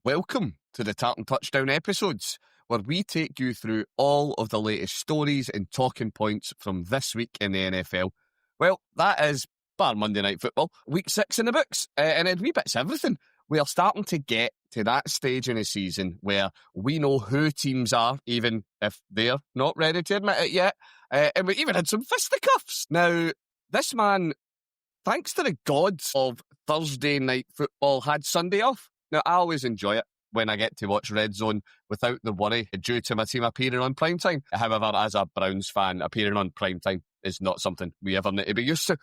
Welcome to the Tartan Touchdown episodes, where we take you through all of the latest stories and talking points from this week in the NFL. Well, that is, bar Monday Night Football, week 6 in the books, and it wee bits everything. We are starting to get to that stage in the season where we know who teams are, even if they're not ready to admit it yet, and we even had some fisticuffs. Now, this man, thanks to the gods of Thursday Night Football, had Sunday off. Now, I always enjoy it when I get to watch Red Zone without the worry due to my team appearing on primetime. However, as a Browns fan, appearing on primetime is not something we ever need to be used to.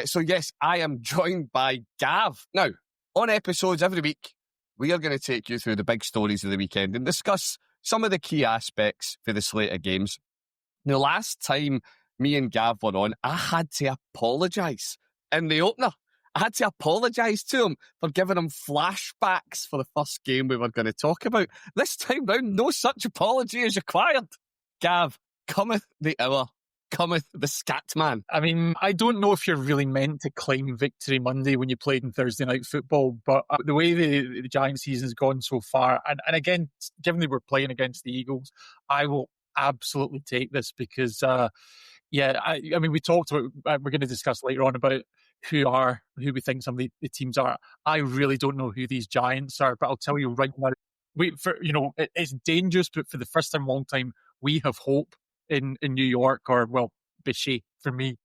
So yes, I am joined by Gav. Now, on episodes every week, we are going to take you through the big stories of the weekend and discuss some of the key aspects for the slate of games. Now, last time me and Gav were on, I had to apologise in the opener. I had to apologise to him for giving him flashbacks for the first game we were going to talk about. This time round, no such apology is required. Gav, cometh the hour, cometh the scat man. I mean, I don't know if you're really meant to claim victory Monday when you played in Thursday Night Football, but the way the Giants season's gone so far, and again, given they were playing against the Eagles, I will absolutely take this because, I mean, we talked about, we're going to discuss later on about who we think some of the teams are. I really don't know who these Giants are, but I'll tell you right now, it's dangerous, but for the first time in a long time, we have hope in New York, or, well, Bichet for me.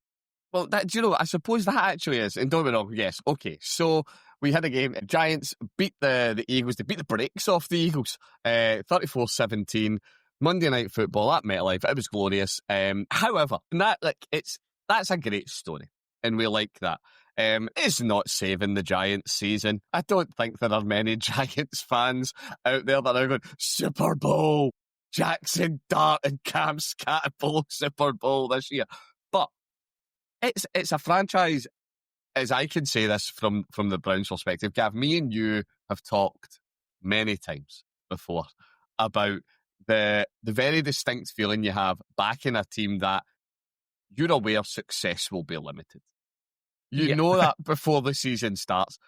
Well, I suppose that actually is, and don't get me wrong, yes, okay, so we had a game, Giants beat the Eagles, they beat the brakes off the Eagles, 34-17, Monday Night Football at MetLife, it was glorious. However, that's a great story, and we like that. It's not saving the Giants season. I don't think there are many Giants fans out there that are going, Super Bowl, Jackson Dart and Cam Scatterbull Super Bowl this year. But it's a franchise, as I can say this from the Browns' perspective. Gav, me and you have talked many times before about the very distinct feeling you have backing a team that you're aware success will be limited. You know that before the season starts.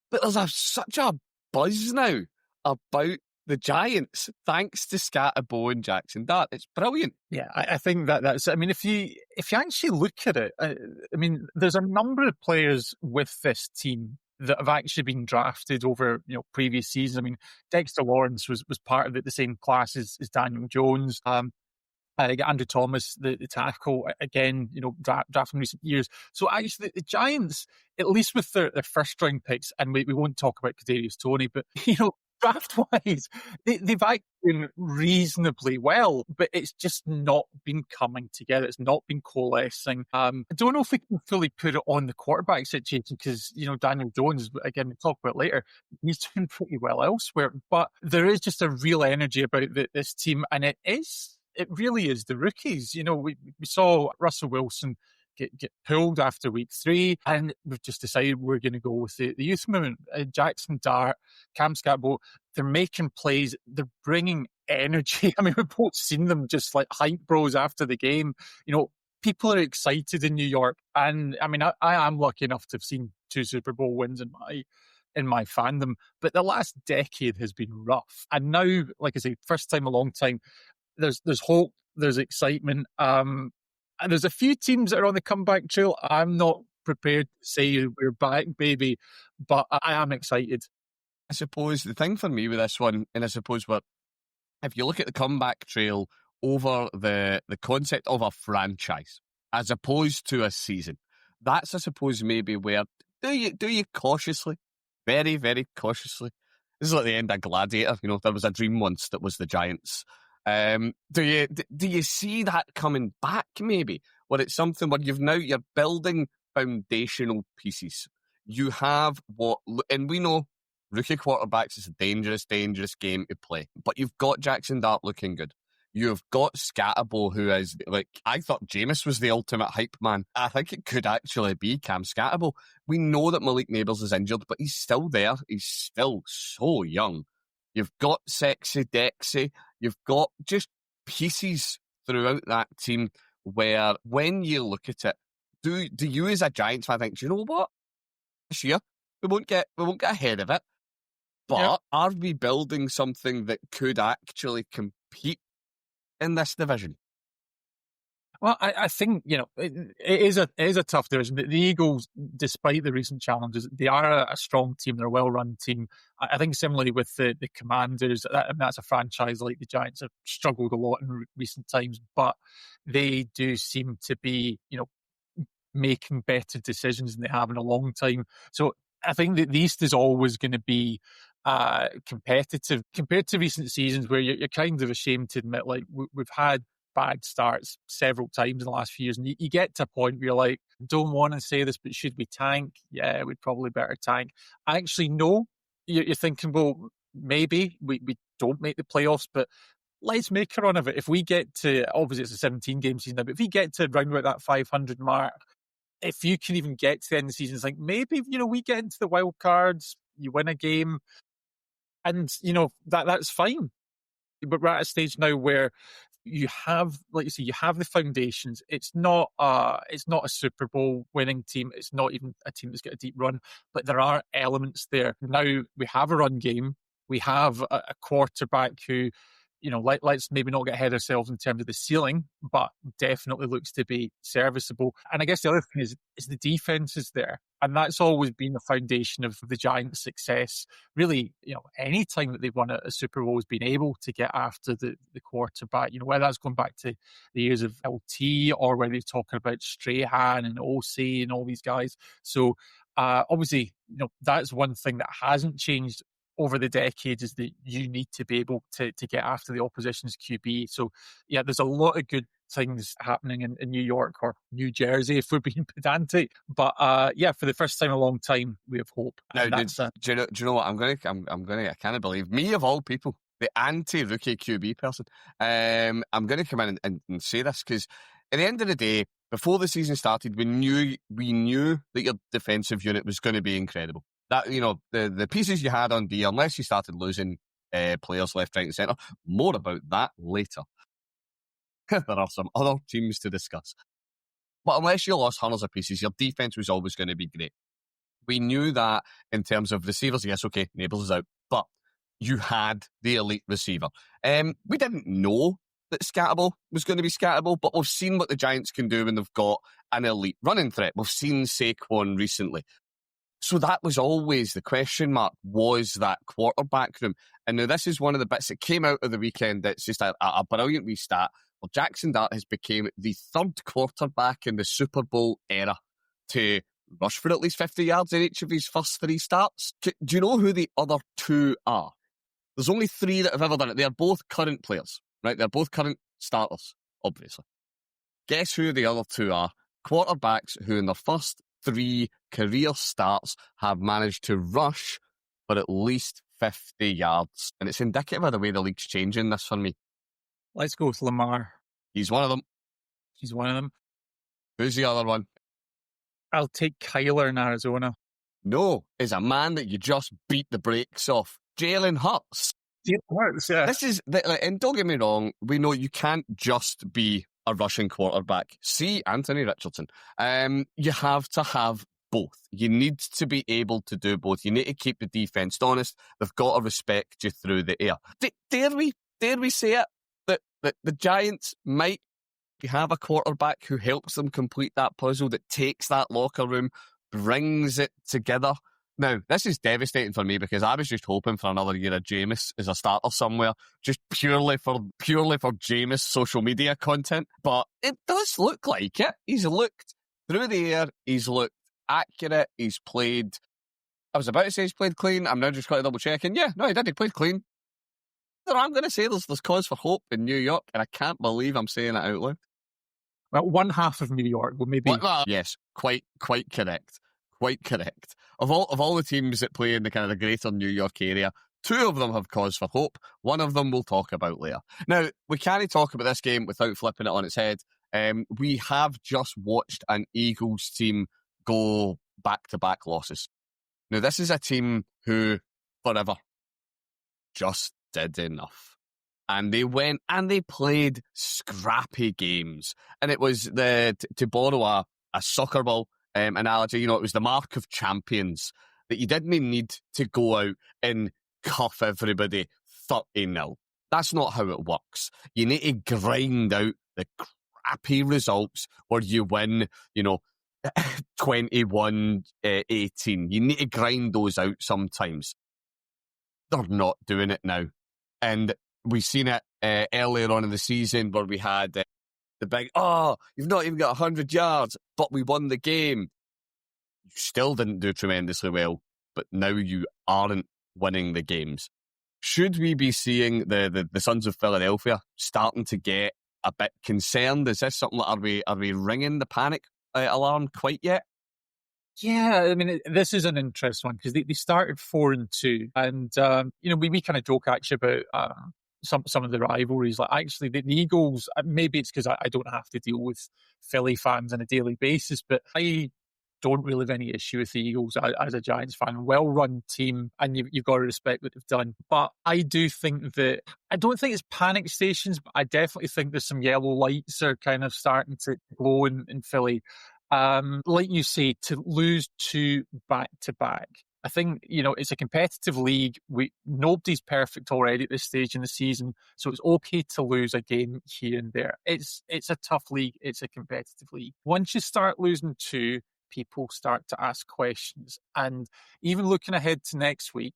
But there's such a buzz now about the Giants, thanks to Scatterbo and Jackson Dart. It's brilliant. Yeah, I think that's. I mean, if you actually look at it, I mean, there's a number of players with this team that have actually been drafted over previous seasons. I mean, Dexter Lawrence was part of the same class as Daniel Jones. Andrew Thomas, the tackle, again, drafted in recent years. So actually, the Giants, at least with their first round picks, and we won't talk about Kadarius Toney, but draft-wise, they've actually been reasonably well, but it's just not been coming together. It's not been coalescing. I don't know if we can fully put it on the quarterback situation because, Daniel Jones, again, we'll talk about it later, he's doing pretty well elsewhere. But there is just a real energy about this team, and it really is the rookies. We saw Russell Wilson get pulled after week 3, and we've just decided we're going to go with the youth movement. Jackson Dart, Cam Scatterbo, they're making plays, they're bringing energy. I mean, we've both seen them just like hype bros after the game. People are excited in New York, and I mean, I am lucky enough to have seen 2 Super Bowl wins in my fandom, but the last decade has been rough. And now, like I say, first time in a long time, there's hope, there's excitement, and there's a few teams that are on the comeback trail. I'm not prepared to say we're back, baby, but I am excited. I suppose the thing for me with this one, and I suppose if you look at the comeback trail over the concept of a franchise as opposed to a season, that's, I suppose, maybe where do you cautiously, very, very cautiously, this is like the end of Gladiator, there was a dream once that was the Giants. Do you see that coming back maybe? Where it's something where you're building foundational pieces. You have and we know rookie quarterbacks is a dangerous, dangerous game to play. But you've got Jackson Dart looking good. You've got Scatterbo, who is, I thought Jameis was the ultimate hype man. I think it could actually be Cam Scatterbo. We know that Malik Nabers is injured, but he's still there. He's still so young. You've got Sexy Dexy. You've got just pieces throughout that team where when you look at it, do you as a Giants fan think, do you know what? This year, we won't get ahead of it. But are we building something that could actually compete in this division? Well, I think, it is a tough division. The Eagles, despite the recent challenges, they are a strong team. They're a well-run team. I think similarly with the Commanders, that's a franchise like the Giants have struggled a lot in recent times, but they do seem to be, making better decisions than they have in a long time. So I think that the East is always going to be competitive compared to recent seasons where you're kind of ashamed to admit, like, we've had bad starts several times in the last few years, and you get to a point where you're like, don't want to say this, but should we tank? Yeah, we'd probably better tank. Actually, no. You're thinking, well, maybe we don't make the playoffs, but let's make a run of it. If we get to, obviously it's a 17-game season now, but if we get to round about that 500 mark, if you can even get to the end of the season, it's like, maybe, we get into the wild cards, you win a game, and, that's fine. But we're at a stage now where you have, like you say, you have the foundations. It's not a Super Bowl winning team. It's not even a team that's got a deep run, but there are elements there. Now we have a run game. We have a quarterback who, let's maybe not get ahead of ourselves in terms of the ceiling, but definitely looks to be serviceable. And I guess the other thing is the defense is there. And that's always been the foundation of the Giants' success. Really, any time that they've won a Super Bowl has been able to get after the quarterback, whether that's going back to the years of LT or whether you're talking about Strahan and OC and all these guys. So obviously, that's one thing that hasn't changed over the decades, is that you need to be able to get after the opposition's QB. So, yeah, there's a lot of good things happening in New York or New Jersey, if we're being pedantic. But for the first time in a long time, we have hope. Now, do you know what? I can't believe me of all people, the anti-rookie QB person. I'm going to come in and say this because at the end of the day, before the season started, we knew that your defensive unit was going to be incredible. That, the pieces you had on D, unless you started losing players left, right and centre, more about that later. There are some other teams to discuss. But unless you lost hundreds of pieces, your defence was always going to be great. We knew that in terms of receivers. Yes, okay, Nabels is out, but you had the elite receiver. We didn't know that Scatterable was going to be Scatterable, but we've seen what the Giants can do when they've got an elite running threat. We've seen Saquon recently. So that was always the question mark, was that quarterback room. And now this is one of the bits that came out of the weekend that's just a brilliant restat. Well, Jackson Dart has become the third quarterback in the Super Bowl era to rush for at least 50 yards in each of his first three starts. Do you know who the other two are? There's only three that have ever done it. They're both current players, right? They're both current starters, obviously. Guess who the other two are? Quarterbacks who in their first three career starts have managed to rush for at least 50 yards. And it's indicative of the way the league's changing this for me. Let's go with Lamar. He's one of them. He's one of them. Who's the other one? I'll take Kyler in Arizona. No, is a man that you just beat the brakes off. Jalen Hurts. Jalen Hurts, yeah. This is, and don't get me wrong, we know you can't just be a rushing quarterback. See Anthony Richardson. You have to have both. You need to be able to do both. You need to keep the defense honest. They've got to respect you through the air. Dare we say it? That the Giants might have a quarterback who helps them complete that puzzle, that takes that locker room, brings it together. Now, this is devastating for me because I was just hoping for another year of Jameis as a starter somewhere, just purely for Jameis social media content. But it does look like it. He's looked through the air. He's looked accurate. He's played. I was about to say he's played clean. I'm now just going to double checking. Yeah, no, he did. He played clean. I'm going to say there's cause for hope in New York, and I can't believe I'm saying it out loud. Well, one half of New York will maybe. Yes, quite correct. Quite correct. Of all the teams that play in the kind of the greater New York area, two of them have cause for hope. One of them we'll talk about later. Now, we can't talk about this game without flipping it on its head. We have just watched an Eagles team go back-to-back losses. Now, this is a team who, forever, just did enough. And they went and they played scrappy games. And it was, to borrow a soccer ball analogy, it was the mark of champions, that you didn't need to go out and cuff everybody 30-0. That's not how it works. You need to grind out the crappy results where you win, 21-18. You need to grind those out sometimes. They're not doing it now. And we've seen it earlier on in the season where we had the big, you've not even got 100 yards, but we won the game. You still didn't do tremendously well, but now you aren't winning the games. Should we be seeing the Sons of Philadelphia starting to get a bit concerned? Is this something that are we ringing the panic alarm quite yet? Yeah, I mean, this is an interesting one because they started 4-2, and we kind of joke actually about some of the rivalries. Like actually, the Eagles. Maybe it's because I don't have to deal with Philly fans on a daily basis, but I don't really have any issue with the Eagles as a Giants fan. Well-run team, and you've got to respect what they've done. But I do think that, I don't think it's panic stations, but I definitely think there's some yellow lights are kind of starting to glow in Philly. Like you say, to lose 2 back-to-back, I think, it's a competitive league. Nobody's perfect already at this stage in the season, so it's okay to lose a game here and there. It's a tough league. It's a competitive league. Once you start losing 2, people start to ask questions. And even looking ahead to next week,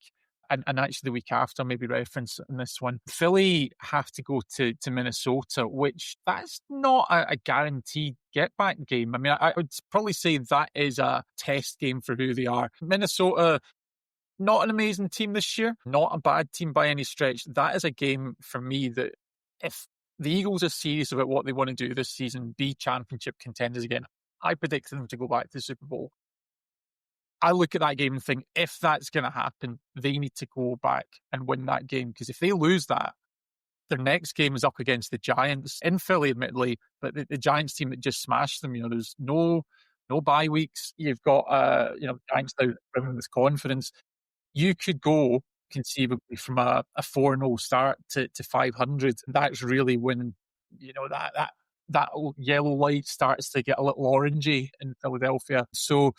and actually the week after, maybe reference in this one, Philly have to go to Minnesota, which that's not a guaranteed get-back game. I mean, I would probably say that is a test game for who they are. Minnesota, not an amazing team this year, not a bad team by any stretch. That is a game for me that if the Eagles are serious about what they want to do this season, be championship contenders again, I predicted them to go back to the Super Bowl. I look at that game and think, if that's going to happen, they need to go back and win that game. Because if they lose that, their next game is up against the Giants in Philly, admittedly, but the Giants team that just smashed them. There's no bye weeks. You've got Giants now bringing this confidence. You could go conceivably from a 4-0 start to 500. That's really when that yellow light starts to get a little orangey in Philadelphia. So,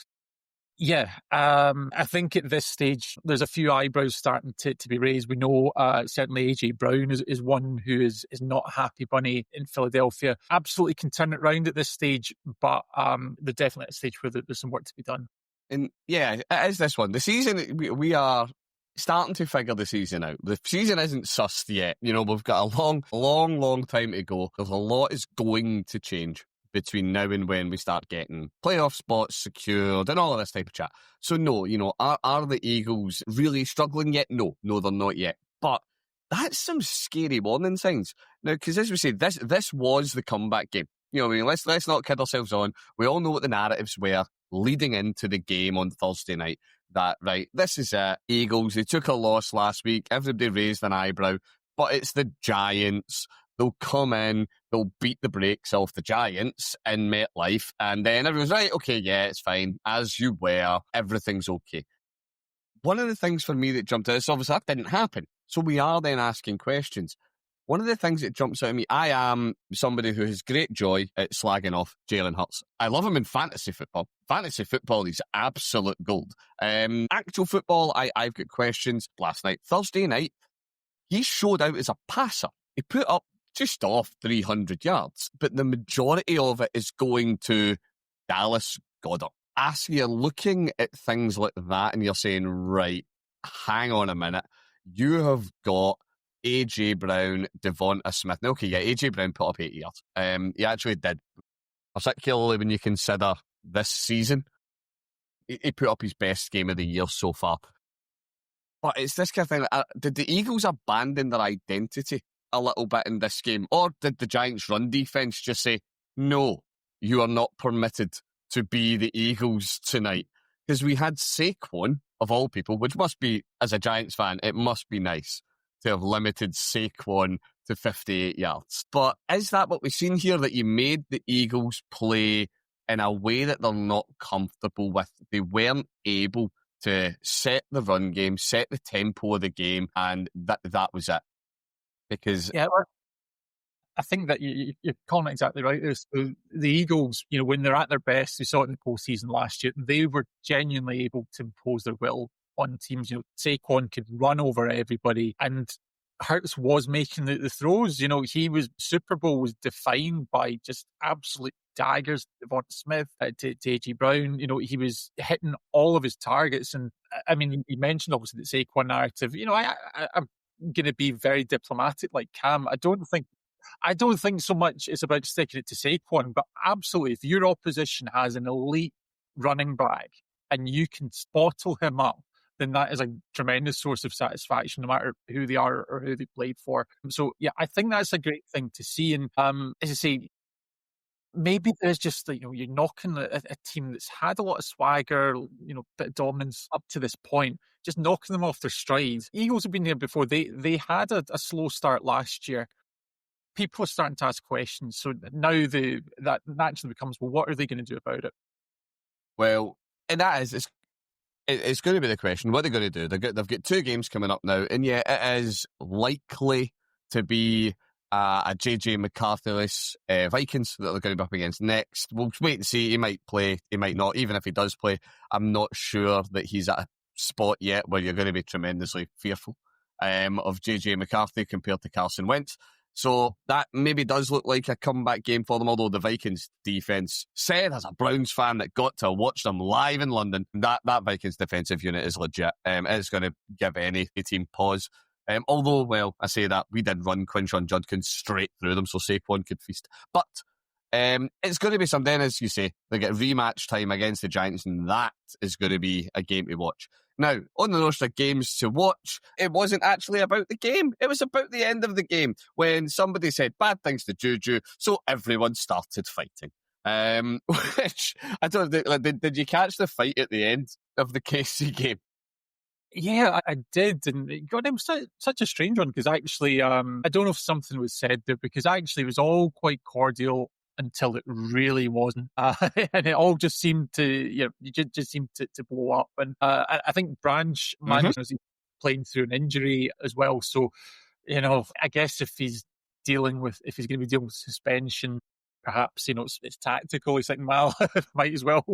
yeah, I think at this stage, there's a few eyebrows starting to be raised. We know certainly A.J. Brown is one who is not happy bunny in Philadelphia. Absolutely can turn it around at this stage, but they're definitely at a stage where there's some work to be done. And yeah, it is this one. The season, we are starting to figure the season out. The season isn't sussed yet. We've got a long time to go. There's a lot is going to change between now and when we start getting playoff spots secured and all of this type of chat. So no, are the Eagles really struggling yet? No, they're not yet. But that's some scary warning signs. Now, because as we say, this was the comeback game. Let's not kid ourselves on. We all know what the narratives were leading into the game on Thursday night. That, right, this is it. Eagles, they took a loss last week. Everybody raised an eyebrow. But it's the Giants. They'll come in, they'll beat the brakes off the Giants in MetLife, and then everyone's right, okay, yeah, it's fine. As you were, everything's okay. One of the things for me that jumped out is obviously that didn't happen. So we are then asking questions. One of the things that jumps out at me, I am somebody who has great joy at slagging off Jalen Hurts. I love him in fantasy football. Fantasy football is absolute gold. Actual football, I've got questions. Last night, Thursday night, he showed out as a passer. He put up just off 300 yards, but the majority of it is going to Dallas Goedert. As you're looking at things like that and you're saying, right, hang on a minute, you have got A.J. Brown, Devonta Smith. Now, okay, yeah, A.J. Brown put up 80 yards. He actually did, particularly when you consider this season. He put up his best game of the year so far. But it's this kind of thing, did the Eagles abandon their identity a little bit in this game? Or did the Giants' run defense just say, no, you are not permitted to be the Eagles tonight? Because we had Saquon, of all people, which must be, as a Giants fan, it must be nice to have limited Saquon to 58 yards. But is that what we've seen here, that you made the Eagles play in a way that they're not comfortable with? They weren't able to set the run game, set the tempo of the game, and that was it. Because I think that you're calling it exactly right. So the Eagles, when they're at their best, we saw it in the postseason last year, they were genuinely able to impose their will on teams. Saquon could run over everybody, and Hurts was making the throws. He was Super Bowl was defined by just absolute daggers. Devonta Smith to A.J. Brown. He was hitting all of his targets. And I mean, you mentioned obviously the Saquon narrative. I'm going to be very diplomatic, like Cam. I don't think so much it's about sticking it to Saquon, but absolutely, if your opposition has an elite running back and you can bottle him up, then that is a tremendous source of satisfaction, no matter who they are or who they played for. So, yeah, I think that's a great thing to see. And as I say, maybe there's just, you're knocking a team that's had a lot of swagger, bit of dominance up to this point, just knocking them off their strides. Eagles have been there before. They had a slow start last year. People are starting to ask questions. So now that naturally becomes, well, what are they going to do about it? Well, and that is, it's going to be the question. What are they going to do? They've got 2 games coming up now, and yeah, it is likely to be a JJ McCarthy-less Vikings that they're going to be up against next. We'll wait and see. He might play, he might not. Even if he does play, I'm not sure that he's at a spot yet where you're going to be tremendously fearful of JJ McCarthy compared to Carson Wentz. So that maybe does look like a comeback game for them, although the Vikings defence, said as a Browns fan that got to watch them live in London, that Vikings defensive unit is legit. It's going to give any team pause. Although, well, I say that, we did run Quinshon Judkins straight through them so Saquon could feast. But it's going to be something, as you say, they get rematch time against the Giants, and that is going to be a game to watch. Now, on the roster of games to watch, it wasn't actually about the game. It was about the end of the game when somebody said bad things to Juju, so everyone started fighting. Which, I don't know, did you catch the fight at the end of the KC game? Yeah, I did, and God, it was such a strange one because actually, I don't know if something was said there because actually it was all quite cordial until it really wasn't, and it all just seemed to, just seemed to blow up. And I think Branch managed playing through an injury as well, so I guess if he's going to be dealing with suspension, perhaps it's tactical. He's like, well, might as well.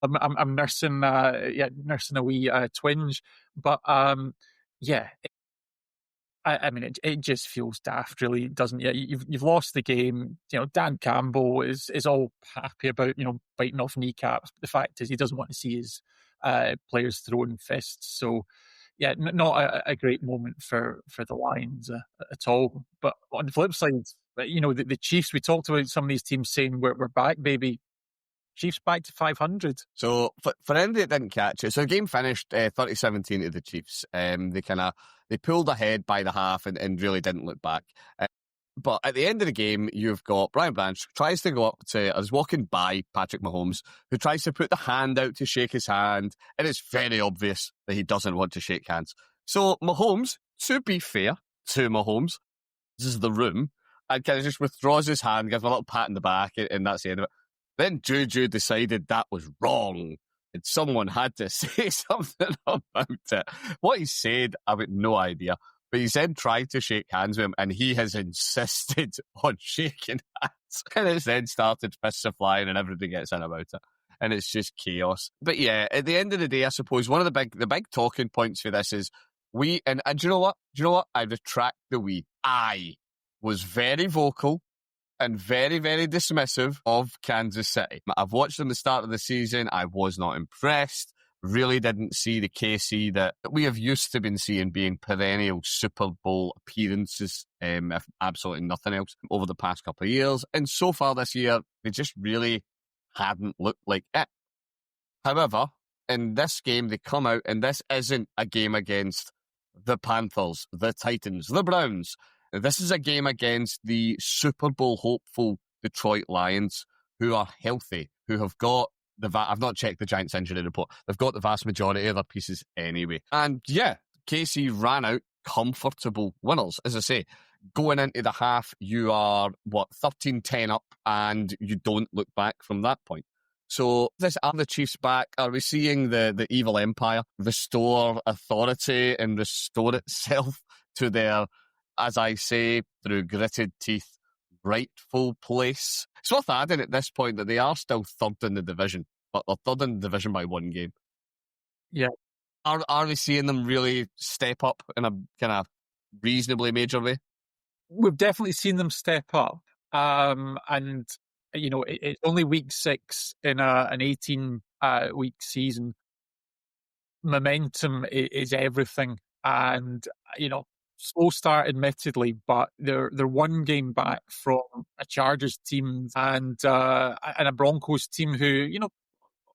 I'm nursing, nursing a wee twinge, but yeah. I mean, it just feels daft, really, doesn't it? You've lost the game. Dan Campbell is all happy about biting off kneecaps. But the fact is, he doesn't want to see his players throwing fists. So, yeah, not a great moment for the Lions at all. But on the flip side, the Chiefs. We talked about some of these teams saying we're back, baby. Chiefs back to 500. So for anybody that didn't catch it, so the game finished 30-17 to the Chiefs. They pulled ahead by the half and really didn't look back. But at the end of the game, you've got Brian Branch tries to go up to, is walking by Patrick Mahomes, who tries to put the hand out to shake his hand, and it's very obvious that he doesn't want to shake hands. So Mahomes, to be fair to Mahomes, this is the room, and kind of just withdraws his hand, gives him a little pat in the back, and that's the end of it. Then Juju decided that was wrong, and someone had to say something about it. What he said, I've got no idea. But he then tried to shake hands with him, and he has insisted on shaking hands. And it's then started fists are flying, and everybody gets in about it. And it's just chaos. But yeah, at the end of the day, I suppose one of the big talking points for this is and do you know what? Do you know what? I retract the we. I was very vocal and very, very dismissive of Kansas City. I've watched them at the start of the season. I was not impressed. Really didn't see the KC that we have used to been seeing being perennial Super Bowl appearances, if absolutely nothing else, over the past couple of years. And so far this year, they just really hadn't looked like it. However, in this game, they come out, and this isn't a game against the Panthers, the Titans, the Browns. This is a game against the Super Bowl hopeful Detroit Lions, who are healthy, who have got I've not checked the Giants injury report. They've got the vast majority of their pieces anyway. And yeah, KC ran out comfortable winners. As I say, going into the half, you are, 13-10 up, and you don't look back from that point. So, are the Chiefs back? Are we seeing the evil empire restore authority and restore itself to their, as I say, through gritted teeth, rightful place? It's worth adding at this point that they are still third in the division, but they're third in the division by one game. Yeah. Are we seeing them really step up in a kind of reasonably major way? We've definitely seen them step up. And, it's only week 6 in an 18 week season. Momentum is everything. And, slow start, admittedly, but they're one game back from a Chargers team and a Broncos team who,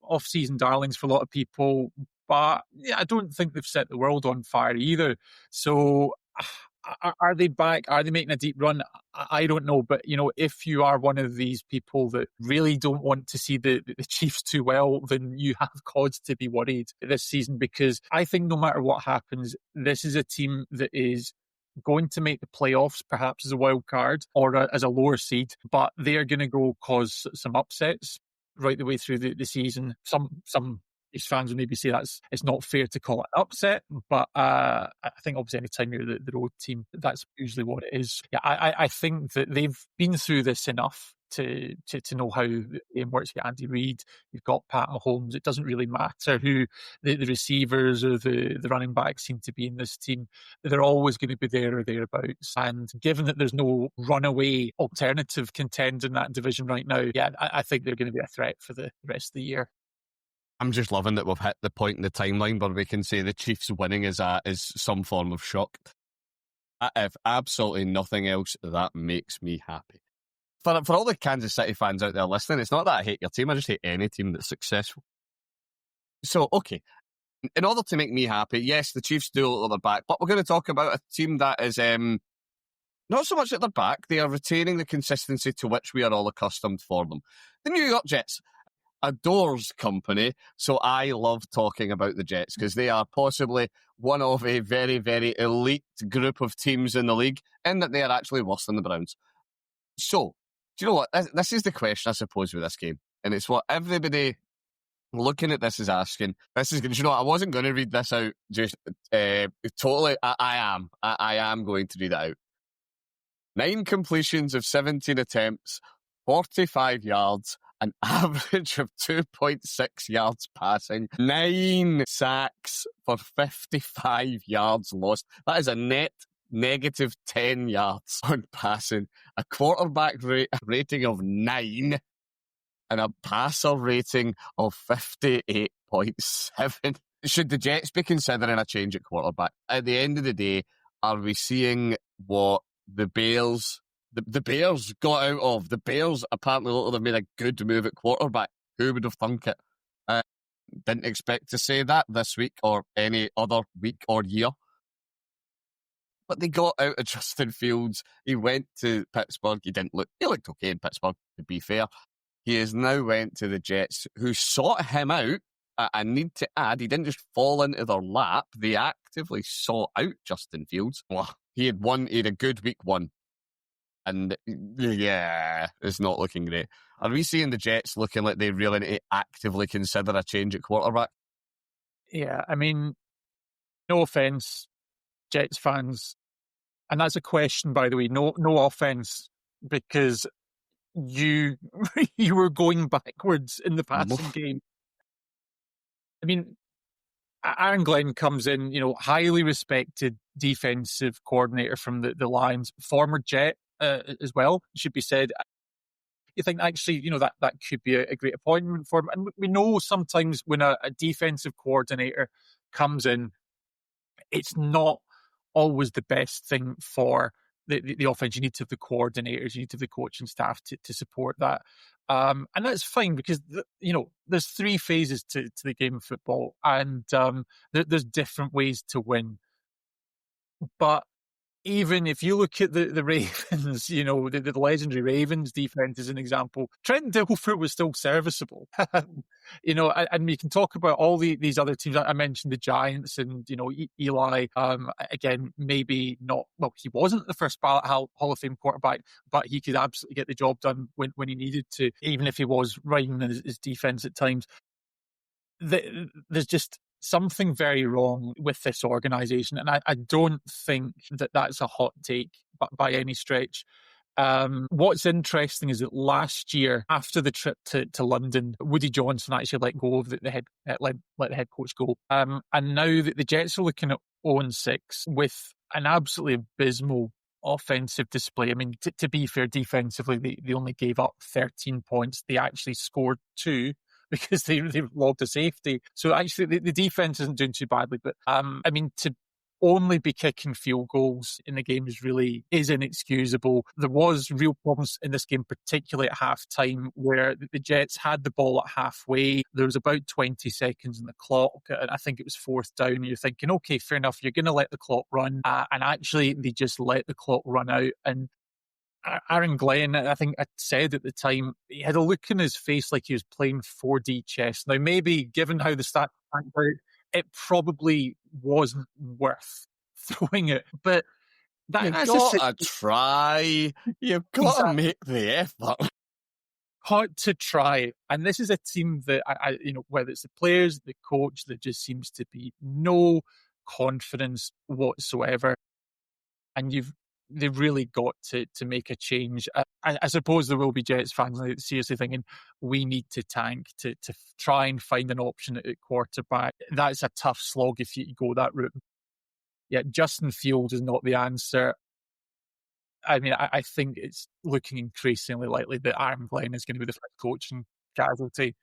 off-season darlings for a lot of people, but yeah, I don't think they've set the world on fire either. So, are they back? Are they making a deep run? I don't know, but if you are one of these people that really don't want to see the Chiefs too well, then you have cause to be worried this season, because I think no matter what happens, this is a team that is going to make the playoffs, perhaps as a wild card or as a lower seed, but they are going to go cause some upsets right the way through the season. Some Chiefs fans would maybe say it's not fair to call it an upset, but I think obviously anytime you're the road team, that's usually what it is. Yeah, I think that they've been through this enough to know how the game works. You've got Andy Reid, you've got Pat Mahomes. It doesn't really matter who the receivers or the running backs seem to be in this team. They're always going to be there or thereabouts. And given that there's no runaway alternative contender in that division right now, yeah, I think they're going to be a threat for the rest of the year. I'm just loving that we've hit the point in the timeline where we can say the Chiefs winning is some form of shock. If absolutely nothing else, that makes me happy. For all the Kansas City fans out there listening, it's not that I hate your team, I just hate any team that's successful. So, okay, in order to make me happy, yes, the Chiefs do look at their back, but we're going to talk about a team that is not so much at their back, they are retaining the consistency to which we are all accustomed for them. The New York Jets, a doors company, so I love talking about the Jets because they are possibly one of a very, very elite group of teams in the league, in that they are actually worse than the Browns. So, do you know what? This is the question, I suppose, with this game, and it's what everybody looking at this is asking. This is, you know, I wasn't going to read this out. Just totally, I am going to read it out. 9 completions of 17 attempts, 45 yards, an average of 2.6 yards passing, 9 sacks for 55 yards lost. That is a net negative 10 yards on passing, a quarterback rating of 9, and a passer rating of 58.7. Should the Jets be considering a change at quarterback? At the end of the day, are we seeing what the Bears got out of? The Bears apparently look like they've made a good move at quarterback. Who would have thunk it? Didn't expect to say that this week or any other week or year. But they got out of Justin Fields. He went to Pittsburgh. He looked okay in Pittsburgh, to be fair. He has now went to the Jets, who sought him out. I need to add, he didn't just fall into their lap. They actively sought out Justin Fields. He had a good week 1. And yeah, it's not looking great. Are we seeing the Jets looking like they really need to actively consider a change at quarterback? Yeah, I mean, no offense, Jets fans. And that's a question, by the way. No offense, because you were going backwards in the passing game. I mean, Aaron Glenn comes in, highly respected defensive coordinator from the Lions, former Jet as well, should be said. You think actually, that could be a great appointment for him. And we know sometimes when a defensive coordinator comes in, it's not always the best thing for the offense. You need to have the coordinators, you need to have the coaching staff to support that. And that's fine because, there's 3 phases to the game of football, and there's different ways to win. But even if you look at the Ravens, the legendary Ravens defense as an example, Trent Dilfer was still serviceable. And we can talk about all these other teams. I mentioned the Giants and, Eli, again, maybe not, well, he wasn't the first ballot Hall of Fame quarterback, but he could absolutely get the job done when he needed to, even if he was riding his defense at times. There's just something very wrong with this organization. And I don't think that that's a hot take by any stretch. What's interesting is that last year, after the trip to London, Woody Johnson actually let go of the head let the head coach go. And now that the Jets are looking at 0-6 with an absolutely abysmal offensive display. I mean, to be fair, defensively, they only gave up 13 points. They actually scored 2 because they logged a safety. So actually, the defense isn't doing too badly. But I mean, to only be kicking field goals in the game is inexcusable. There was real problems in this game, particularly at halftime, where the Jets had the ball at halfway. There was about 20 seconds in the clock, and I think it was 4th down. And you're thinking, okay, fair enough, you're going to let the clock run. And actually, they just let the clock run out. And Aaron Glenn, I think I said at the time, he had a look in his face like he was playing 4D chess. Now, maybe given how the stats panned out, it probably wasn't worth throwing it. But you've got to try. You've got to make the effort. Hard to try. And this is a team that, whether it's the players, the coach, there just seems to be no confidence whatsoever. And they've really got to make a change. I suppose there will be Jets fans seriously thinking we need to tank to try and find an option at quarterback. That's a tough slog if you go that route. Yeah, Justin Fields is not the answer. I mean, I think it's looking increasingly likely that Aaron Glenn is going to be the first coaching casualty.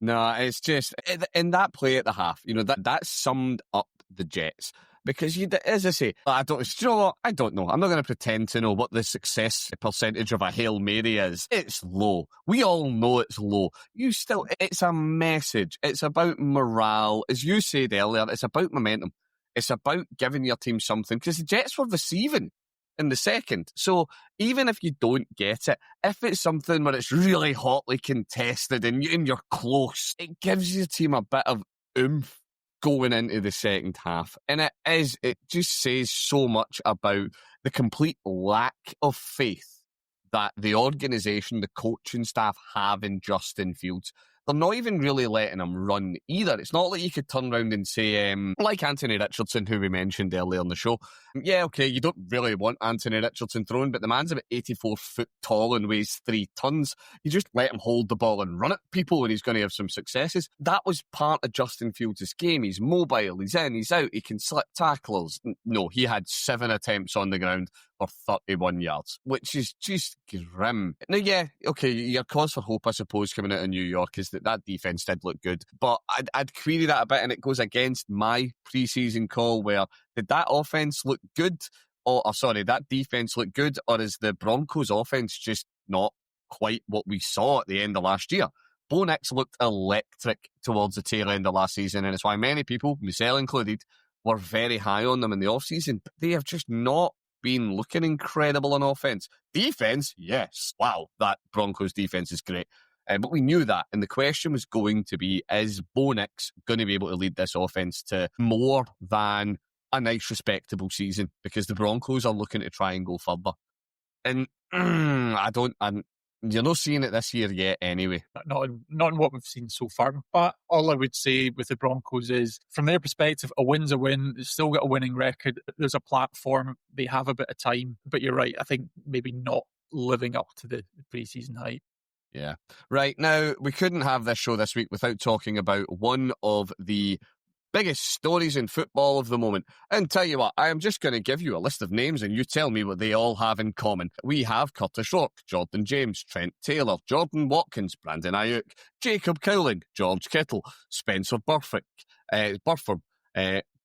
No, it's just in that play at the half, that summed up the Jets. Because, as I say, I don't know. I'm not going to pretend to know what the success percentage of a Hail Mary is. It's low. We all know it's low. It's a message. It's about morale. As you said earlier, it's about momentum. It's about giving your team something. Because the Jets were receiving in the second. So even if you don't get it, if it's something where it's really hotly contested and you're close, it gives your team a bit of oomph going into the second half. And it just says so much about the complete lack of faith that the organisation, the coaching staff have in Justin Fields. They're not even really letting him run either. It's not like you could turn around and say, like Anthony Richardson, who we mentioned earlier in the show, yeah, okay, you don't really want Anthony Richardson throwing, but the man's about 84 foot tall and weighs 3 tons. You just let him hold the ball and run at people and he's going to have some successes. That was part of Justin Fields' game. He's mobile, he's in, he's out, he can slip tackles. No, he had 7 attempts on the ground for 31 yards, which is just grim. Now, yeah, okay, your cause for hope, I suppose, coming out of New York is that defence did look good, but I'd query that a bit, and it goes against my pre-season call where did that offence look good, that defence look good, or is the Broncos offence just not quite what we saw at the end of last year? Bo Nix looked electric towards the tail end of last season, and it's why many people, myself included, were very high on them in the off-season, but they have just not been looking incredible on offense. Defense, yes. Wow, that Broncos defense is great. But we knew that. And the question was going to be, is Bo Nix going to be able to lead this offense to more than a nice, respectable season? Because the Broncos are looking to try and go further. And you're not seeing it this year yet anyway. Not in what we've seen so far. But all I would say with the Broncos is, from their perspective, a win's a win. They've still got a winning record. There's a platform. They have a bit of time. But you're right. I think maybe not living up to the preseason hype. Yeah. Right. Now, we couldn't have this show this week without talking about one of the biggest stories in football of the moment. And tell you what, I am just going to give you a list of names and you tell me what they all have in common. We have Curtis Rourke, Jordan James, Trent Taylor, Jordan Watkins, Brandon Ayuk, Jacob Cowling, George Kittle, Spencer Burford,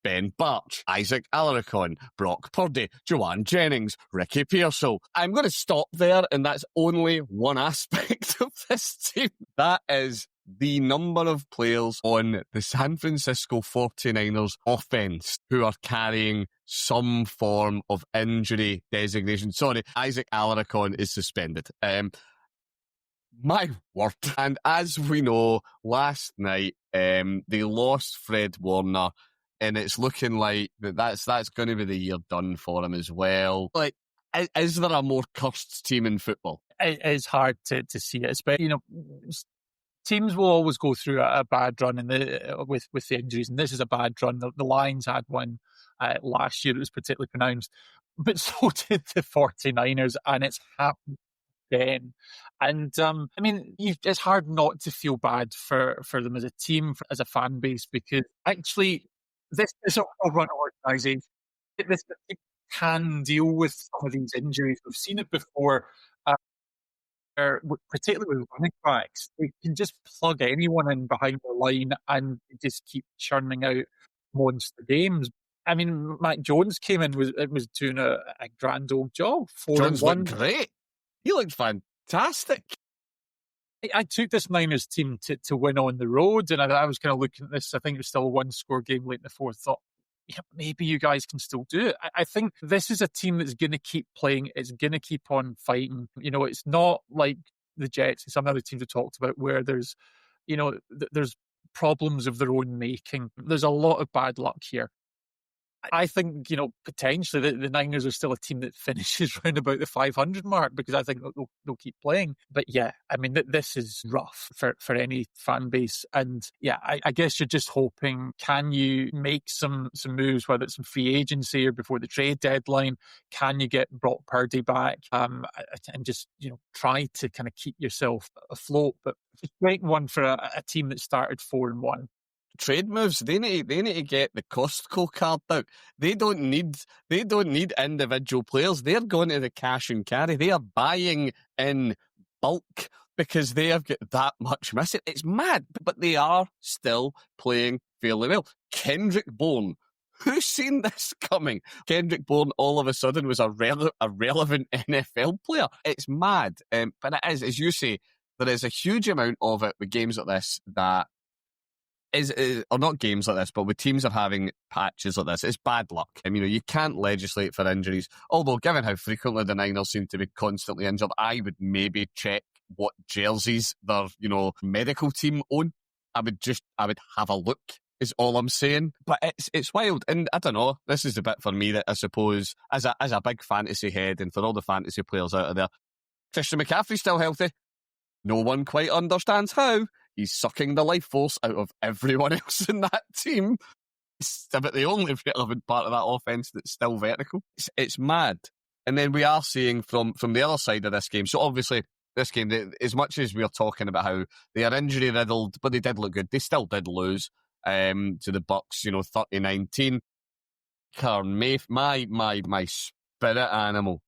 Ben Barch, Isaac Alarcon, Brock Purdy, Joanne Jennings, Ricky Pearsall. I'm going to stop there, and that's only one aspect of this team. That is the number of players on the San Francisco 49ers offense who are carrying some form of injury designation. Sorry, Isaac Alarcon is suspended. My word. And as we know, last night, they lost Fred Warner, and it's looking like that's going to be the year done for him as well. Like, is there a more cursed team in football? It is hard to see it, especially, teams will always go through a bad run with the injuries, and this is a bad run. The Lions had one Last year it was particularly pronounced, but so did the 49ers, and it's happened again. And I mean, it's hard not to feel bad for them as a team, as a fan base, because actually this is a well-run organisation. This team can deal with some of these injuries. We've seen it before. Particularly with running backs, they can just plug anyone in behind the line and just keep churning out monster games. I mean, Mac Jones came in, was doing a grand old job. 4-1. Jones looked great. He looked fantastic. I took this Niners team to win on the road, and I was kind of looking at this. I think it was still a one-score game late in the fourth. Thought, yeah, maybe you guys can still do it. I think this is a team that's going to keep playing. It's going to keep on fighting. It's not like the Jets and some other teams we talked about where there's problems of their own making. There's a lot of bad luck here. I think, potentially the Niners are still a team that finishes round about the 500 mark, because I think they'll keep playing. But yeah, I mean, this is rough for any fan base. And yeah, I guess you're just hoping, can you make some moves, whether it's some free agency or before the trade deadline? Can you get Brock Purdy back? And just, try to kind of keep yourself afloat. But it's a great one for a team that started 4-1. Trade moves, they need to get the Costco card out. They don't need individual players. They're going to the cash and carry. They are buying in bulk because they have got that much missing. It's mad, but they are still playing fairly well. Kendrick Bourne, who's seen this coming? Kendrick Bourne all of a sudden was a relevant NFL player. It's mad, but it is, as you say, there is a huge amount of it with games like this that or not games like this, but with teams are having patches like this, it's bad luck. I mean, you can't legislate for injuries. Although, given how frequently the Niners seem to be constantly injured, I would maybe check what jerseys their, medical team own. I would have a look, is all I'm saying. But it's wild. And I don't know, this is the bit for me that I suppose, as a big fantasy head, and for all the fantasy players out of there, Christian McCaffrey's still healthy. No one quite understands how. He's sucking the life force out of everyone else in that team. It's about the only relevant part of that offense that's still vertical. It's mad. And then we are seeing from the other side of this game. So obviously, this game, as much as we're talking about how they are injury riddled, but they did look good. They still did lose to the Bucs, 30-19. My spirit animal,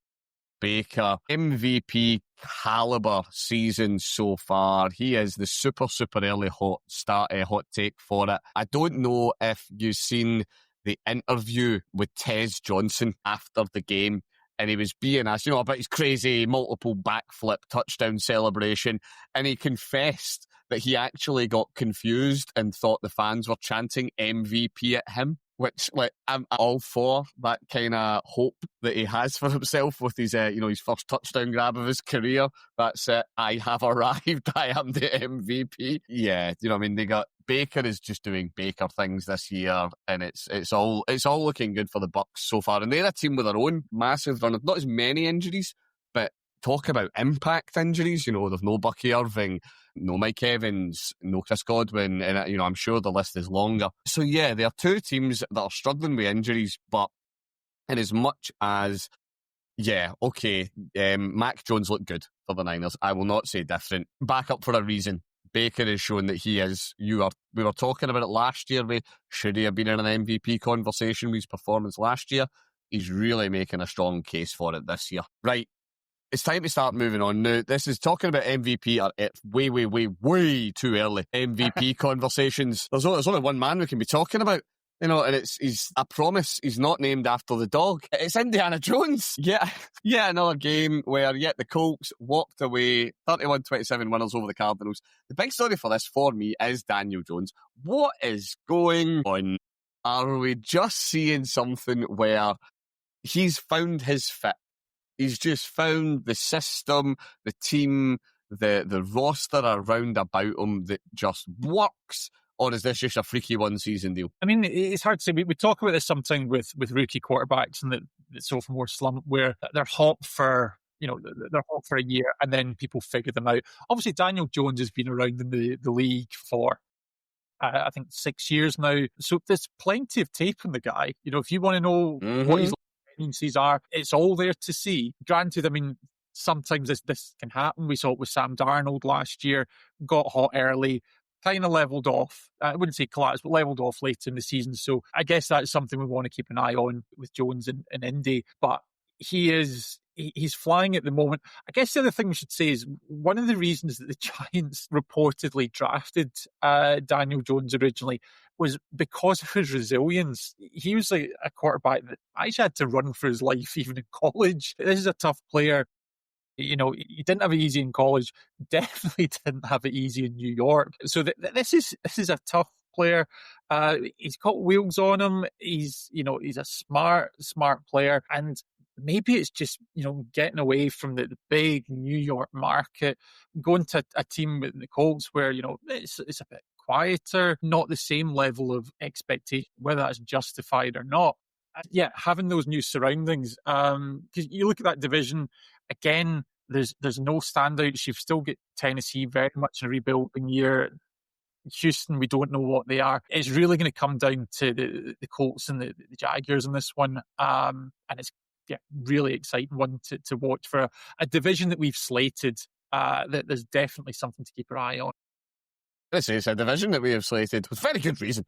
Baker, MVP caliber season so far. He is the super early hot take for it. I don't know if you've seen the interview with Tez Johnson after the game, and he was being asked, about his crazy multiple backflip touchdown celebration, and he confessed that he actually got confused and thought the fans were chanting MVP at him. Which, I'm all for that kind of hope that he has for himself with his, his first touchdown grab of his career. That's it. I have arrived. I am the MVP. Yeah, what I mean? They got Baker is just doing Baker things this year, and it's all looking good for the Bucs so far. And they're a team with their own massive run of not as many injuries, but talk about impact injuries. There's no Bucky Irving, no Mike Evans, no Chris Godwin, and I'm sure the list is longer. So yeah, there are two teams that are struggling with injuries, but in as much as, Mac Jones looked good for the Niners. I will not say different. Back up for a reason. Baker has shown that he is. We were talking about it last year. Should he have been in an MVP conversation with his performance last year? He's really making a strong case for it this year. Right. It's time to start moving on now. This is talking about MVP at way too early. MVP conversations. There's only one man we can be talking about, and I promise he's not named after the dog. It's Indiana Jones. Yeah, another game where the Colts walked away 31-27 winners over the Cardinals. The big story for this for me is Daniel Jones. What is going on? Are we just seeing something where he's found his fit? He's just found the system, the team, the roster around about him that just works? Or is this just a freaky one-season deal? I mean, it's hard to say. We talk about this sometimes with rookie quarterbacks and the sophomore slump, where they're hot for they're hot for a year and then people figure them out. Obviously, Daniel Jones has been around in the league for I think 6 years now. So there's plenty of tape on the guy. If you want to know what his tendencies are, it's all there to see. Granted, I mean, sometimes this can happen. We saw it with Sam Darnold last year, got hot early, kind of leveled off. I wouldn't say collapsed, but leveled off late in the season. So I guess that's something we want to keep an eye on with Jones in Indy. But he's flying at the moment. I guess the other thing we should say is one of the reasons that the Giants reportedly drafted Daniel Jones originally was because of his resilience. He was like a quarterback that actually had to run for his life even in college. This is a tough player. He didn't have it easy in college. Definitely didn't have it easy in New York. So this is a tough player. He's got wheels on him. He's a smart player, and maybe it's just getting away from the big New York market, going to a team with the Colts where it's a bit quieter, not the same level of expectation, whether that's justified or not. Yeah, having those new surroundings. Because you look at that division again, there's no standouts. You've still got Tennessee very much in a rebuilding year. Houston, we don't know what they are. It's really going to come down to the Colts and the Jaguars in this one, and it's really exciting one to watch for a division that we've slated. That there's definitely something to keep your eye on. This is a division that we have slated with very good reason.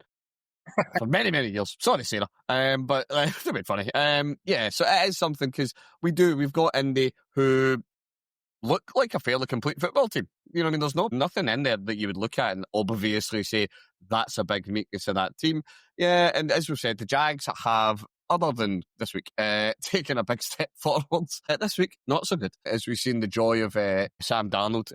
For many, many years. Sorry, Sarah. But it's a bit funny. So it is something because we've got Indy who look like a fairly complete football team. You know what I mean? There's nothing in there that you would look at and obviously say that's a big weakness of that team. Yeah, and as we've said, the Jags have, other than this week, taken a big step forwards. This week, not so good. As we've seen the joy of Sam Darnold.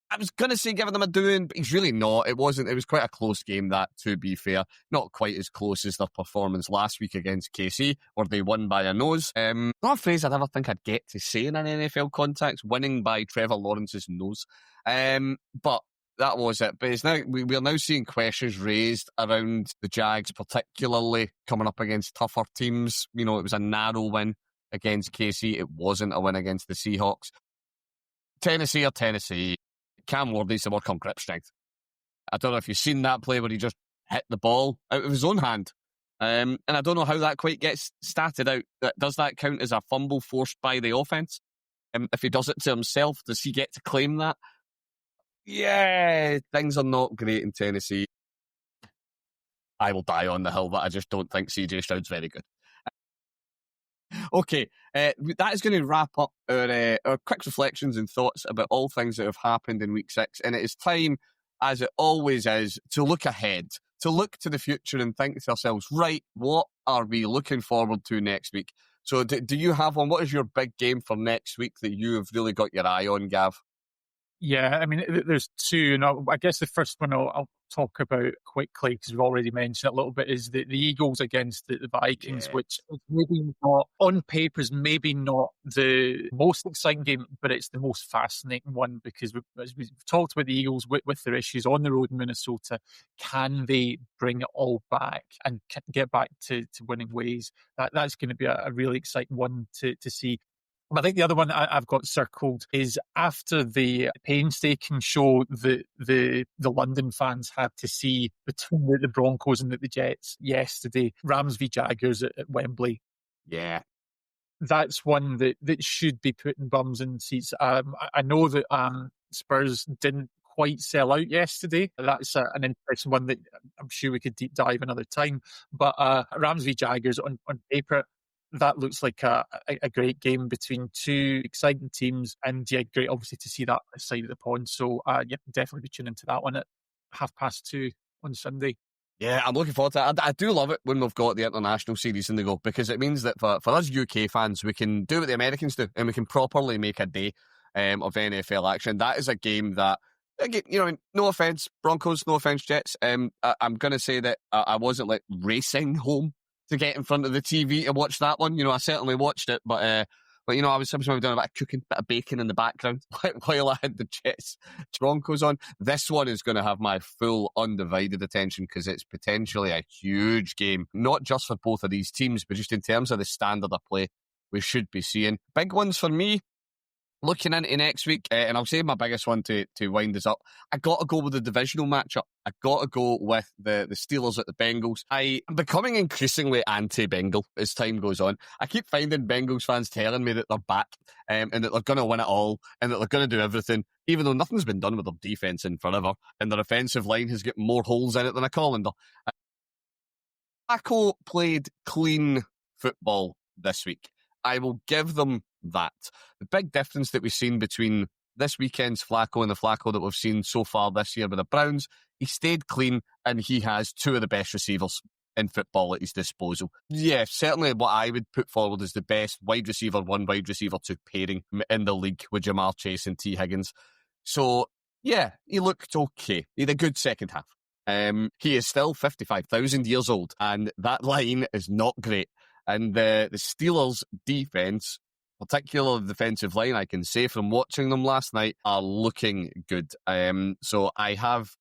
I was going to say giving them a doing, but he's really not. It wasn't. It was quite a close game, that, to be fair. Not quite as close as their performance last week against KC, where they won by a nose. Not a phrase I'd ever think I'd get to say in an NFL context, winning by Trevor Lawrence's nose. But that was it. But it's now, we're now seeing questions raised around the Jags, particularly coming up against tougher teams. It was a narrow win against KC. It wasn't a win against the Seahawks. Tennessee. Cam Ward needs to work on grip strength. I don't know if you've seen that play where he just hit the ball out of his own hand. And I don't know how that quite gets statted out. Does that count as a fumble forced by the offense? If he does it to himself, does he get to claim that? Yeah, things are not great in Tennessee. I will die on the hill that I just don't think CJ Stroud's very good. Okay, that is going to wrap up our quick reflections and thoughts about all things that have happened in Week 6. And it is time, as it always is, to look ahead, to look to the future and think to ourselves, right, what are we looking forward to next week? So do you have one? What is your big game for next week that you have really got your eye on, Gav? Yeah, I mean, there's two, and I guess the first one I'll talk about quickly, because we've already mentioned it a little bit, is the Eagles against the Vikings, which is maybe not, on paper, is maybe not the most exciting game, but it's the most fascinating one, because as we've talked about the Eagles with their issues on the road in Minnesota, can they bring it all back and get back to winning ways? That's going to be a really exciting one to see. I think the other one I've got circled is after the painstaking show that the London fans had to see between the Broncos and the Jets yesterday, Rams v Jaguars at Wembley. Yeah. That's one that should be putting bums in seats. I know that Spurs didn't quite sell out yesterday. That's an interesting one that I'm sure we could deep dive another time. But Rams v Jaguars on paper, that looks like a great game between two exciting teams, and great obviously to see that side of the pond. So definitely be tuning into that one at 2:30 on Sunday. Yeah, I'm looking forward to it. I do love it when we've got the international series in the go, because it means that for us UK fans, we can do what the Americans do, and we can properly make a day of NFL action. That is a game that, no offence, Broncos, no offence, Jets. I'm going to say that I wasn't racing home to get in front of the TV to watch that one. I certainly watched it, but I was sometimes doing a bit of cooking, bit of bacon in the background while I had the Jets Broncos on. This one is going to have my full undivided attention, because it's potentially a huge game, not just for both of these teams, but just in terms of the standard of play we should be seeing. Big ones for me, Looking into next week, and I'll save my biggest one to wind us up, I got to go with the divisional matchup. I got to go with the Steelers at the Bengals. I am becoming increasingly anti-Bengal as time goes on. I keep finding Bengals fans telling me that they're back and that they're going to win it all and that they're going to do everything, even though nothing's been done with their defense in forever and their offensive line has got more holes in it than a colander. Flacco played clean football this week. I will give them that. The big difference that we've seen between this weekend's Flacco and the Flacco that we've seen so far this year with the Browns, he stayed clean and he has two of the best receivers in football at his disposal. Yeah, certainly what I would put forward is the best wide receiver 1, wide receiver 2 pairing in the league with Jamar Chase and T. Higgins. So, yeah, he looked okay. He had a good second half. He is still 55,000 years old, and that line is not great. And the Steelers' defense, particularly the defensive line, I can say from watching them last night, are looking good. So I have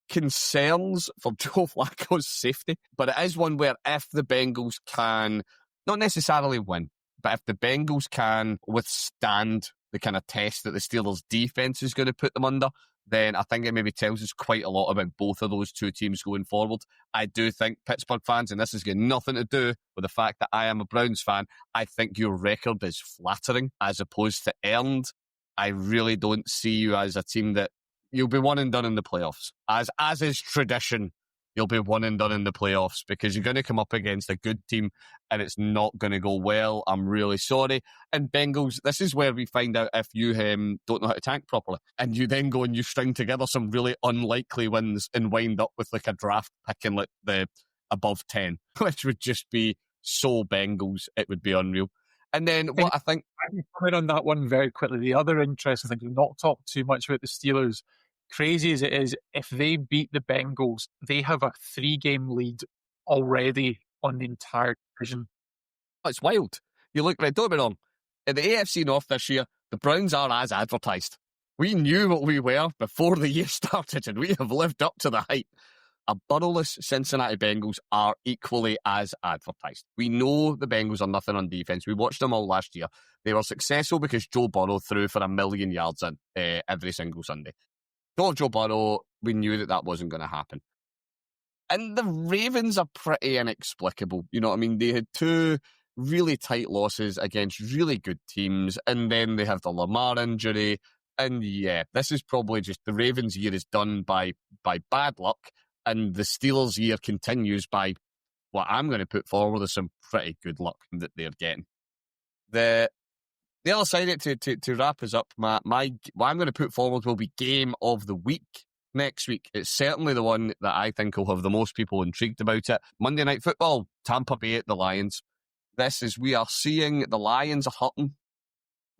concerns for Joe Flacco's safety, but it is one where if the Bengals can not necessarily win, but if the Bengals can withstand the kind of test that the Steelers' defense is going to put them under, then I think it maybe tells us quite a lot about both of those two teams going forward. I do think Pittsburgh fans, and this has got nothing to do with the fact that I am a Browns fan, I think your record is flattering as opposed to earned. I really don't see you as a team that you'll be one and done in the playoffs. As is tradition, you'll be one and done in the playoffs because you're going to come up against a good team and it's not going to go well. I'm really sorry. And Bengals, this is where we find out if you don't know how to tank properly. And you then go and you string together some really unlikely wins and wind up with like a draft pick in like the above 10, which would just be so Bengals. It would be unreal. And then what I think... I can comment on that one very quickly. The other interesting thing, we've not talked too much about the Steelers. Crazy as it is, if they beat the Bengals, they have a 3-game lead already on the entire division. It's wild. You look, right, don't get me wrong. In the AFC North this year, the Browns are as advertised. We knew what we were before the year started, and we have lived up to the hype. A burrowless Cincinnati Bengals are equally as advertised. We know the Bengals are nothing on defense. We watched them all last year. They were successful because Joe Burrow threw for 1,000,000 yards in every single Sunday. Don't Joe Burrow, we knew that wasn't going to happen. And the Ravens are pretty inexplicable. You know what I mean? They had 2 really tight losses against really good teams, and then they have the Lamar injury. And yeah, this is probably just the Ravens' year is done by bad luck, and the Steelers' year continues by what I'm going to put forward as some pretty good luck that they're getting. The other side of it, to wrap us up, what I'm going to put forward will be game of the week next week. It's certainly the one that I think will have the most people intrigued about it. Monday Night Football, Tampa Bay at the Lions. We are seeing the Lions are hurting.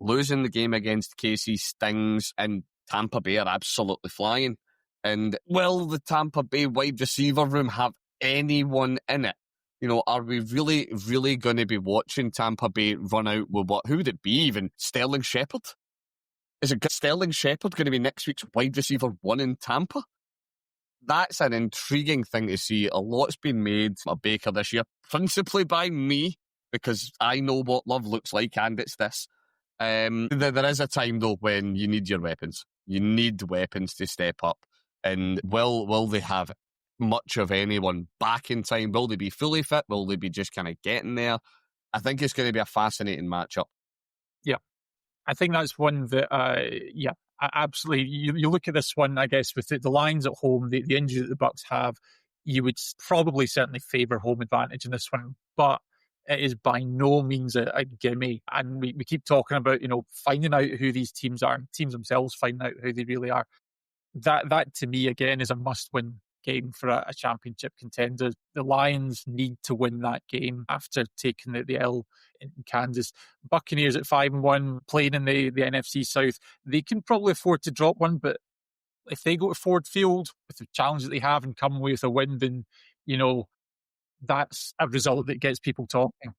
Losing the game against KC stings, and Tampa Bay are absolutely flying. And will the Tampa Bay wide receiver room have anyone in it? You know, are we really, really going to be watching Tampa Bay run out with who would it be even? Sterling Shepard? Is it Sterling Shepard going to be next week's wide receiver 1 in Tampa? That's an intriguing thing to see. A lot's been made of Baker this year, principally by me, because I know what love looks like, and it's this. There is a time, though, when you need your weapons. You need weapons to step up. And will they have much of anyone back in time? Will they be fully fit? Will they be just kind of getting there? I think it's going to be a fascinating matchup. Yeah, I think that's one that, absolutely. You look at this one, I guess, with the Lions at home, the injury that the Bucs have, you would probably certainly favour home advantage in this one, but it is by no means a gimme. And we keep talking about, finding out who these teams are, and teams themselves finding out who they really are. That to me, again, is a must-win game for a championship contender. The Lions need to win that game after taking the L in Kansas. Buccaneers at 5-1, playing in the NFC South. They can probably afford to drop one, but if they go to Ford Field with the challenge that they have and come away with a win, then, that's a result that gets people talking.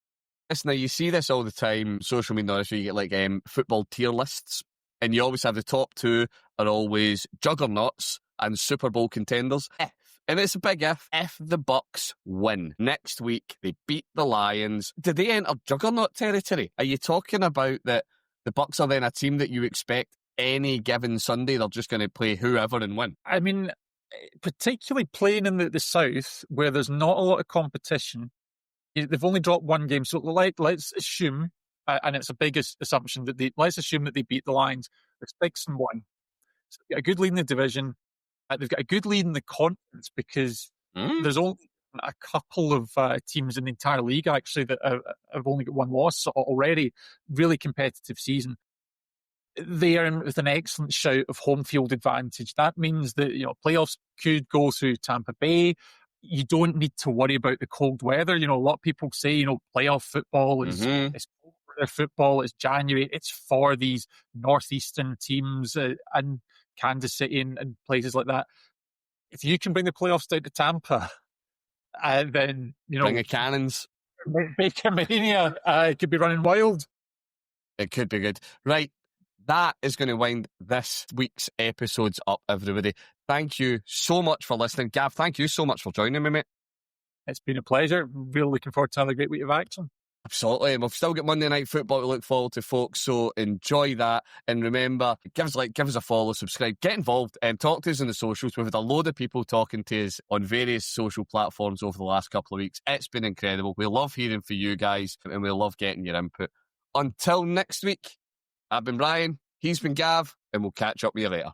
Listen, you see this all the time, social media, where you get like football tier lists, and you always have the top 2 are always juggernauts and Super Bowl contenders. And it's a big if the Bucs win next week, they beat the Lions, do they enter juggernaut territory? Are you talking about that The Bucks are then a team that you expect any given Sunday, they're just going to play whoever and win. I mean, particularly playing in the South, where there's not a lot of competition, they've only dropped one game. So let's assume, and it's a big assumption, that let's assume that they beat the Lions. They're 6-1. So they've got a good lead in the division. They've got a good lead in the conference because there's only a couple of teams in the entire league, actually, that have only got one loss already. Really competitive season. They are in with an excellent shout of home field advantage. That means that playoffs could go through Tampa Bay. You don't need to worry about the cold weather. A lot of people say playoff football is cold weather football. It's January. It's for these northeastern teams and Kansas City and places like that. If you can bring the playoffs down to Tampa, then bring the cannons. Baker Mania could be running wild. It could be good, right? That is going to wind this week's episodes up, everybody. Thank you so much for listening. Gav, thank you so much for joining me, mate. It's been a pleasure. Really looking forward to another great week of action. Absolutely. And we've still got Monday Night Football to look forward to, folks, so enjoy that. And remember, give us a follow, subscribe, get involved, and talk to us on the socials. We've had a load of people talking to us on various social platforms over the last couple of weeks. It's been incredible. We love hearing from you guys, and we love getting your input. Until next week, I've been Brian, he's been Gav, and we'll catch up with you later.